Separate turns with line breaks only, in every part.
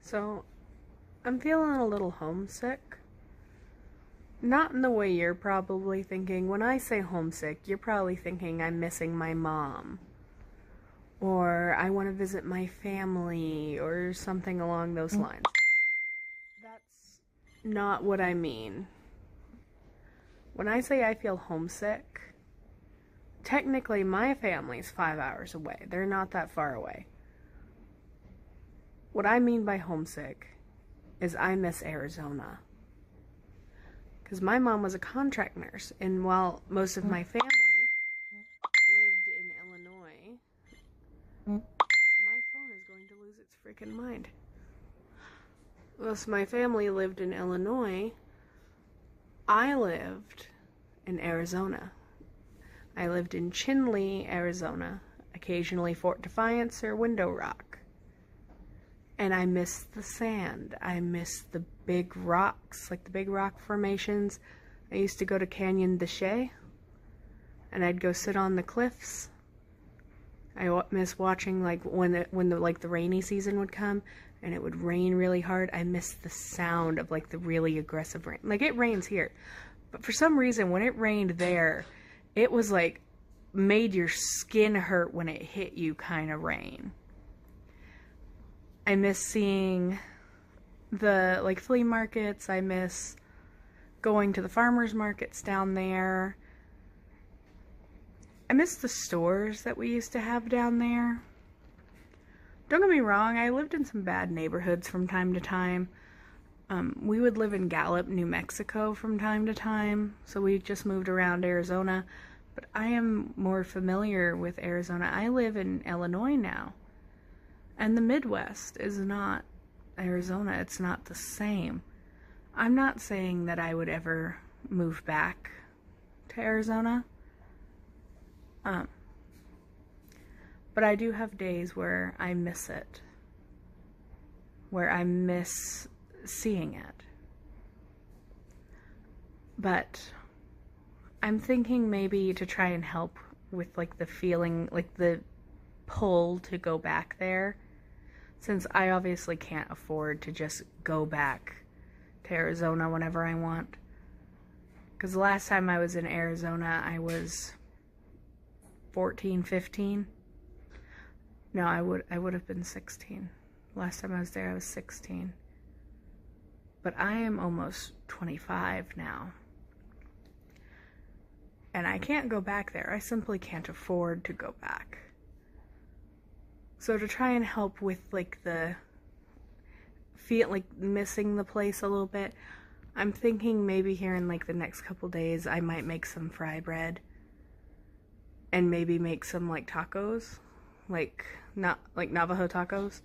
So, I'm feeling a little homesick. Not in the way you're probably thinking. When I say homesick, you're probably thinking I'm missing my mom. Or I want to visit my family, or something along those lines. That's not what I mean. When I say I feel homesick, technically my family's 5 hours away. They're not that far away. What I mean by homesick is I miss Arizona. Because my mom was a contract nurse, and while most of my family lived in Illinois, my phone is going to lose its freaking mind. Most of my family lived in Illinois. I lived in Arizona. I lived in Chinle, Arizona, occasionally Fort Defiance or Window Rock. And I miss the sand. I miss the big rocks, like the big rock formations. I used to go to Canyon de Chelly, and I'd go sit on the cliffs. I miss watching, like, when the rainy season would come and it would rain really hard. I miss the sound of, like, the really aggressive rain. Like, it rains here, but for some reason when it rained there, it was like made your skin hurt when it hit you kind of rain. I miss seeing the, like, flea markets. I miss going to the farmers markets down there. I miss the stores that we used to have down there. Don't get me wrong, I lived in some bad neighborhoods from time to time. We would live in Gallup, New Mexico from time to time, so we just moved around Arizona. But I am more familiar with Arizona. I live in Illinois now. And the Midwest is not Arizona. It's not the same. I'm not saying that I would ever move back to Arizona. But I do have days where I miss it. Where I miss seeing it. But I'm thinking maybe to try and help with, like, the feeling, like the pull to go back there. Since I obviously can't afford to just go back to Arizona whenever I want. Because the last time I was in Arizona, I was 14, 15. No, I would have been 16. Last time I was there, I was 16. But I am almost 25 now. And I can't go back there. I simply can't afford to go back. So to try and help with, like, the feel like missing the place a little bit, I'm thinking maybe here in, like, the next couple days I might make some fry bread and maybe make some, like, tacos, like Navajo tacos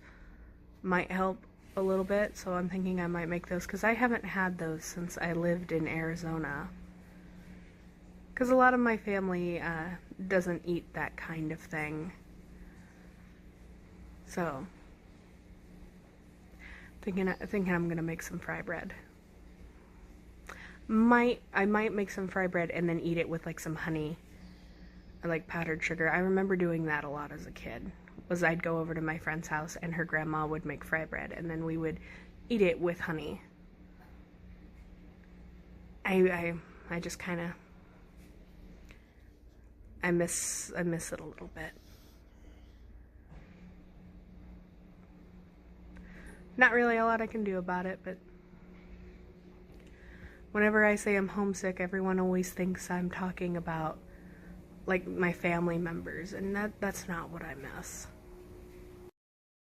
might help a little bit. So I'm thinking I might make those because I haven't had those since I lived in Arizona. Because a lot of my family doesn't eat that kind of thing. So, thinking I'm gonna make some fry bread. I might make some fry bread and then eat it with, like, some honey or, like, powdered sugar. I remember doing that a lot as a kid. I'd go over to my friend's house and her grandma would make fry bread and then we would eat it with honey. I just kind of I miss it a little bit. Not really a lot I can do about it, but whenever I say I'm homesick, everyone always thinks I'm talking about, like, my family members, and that's not what I miss.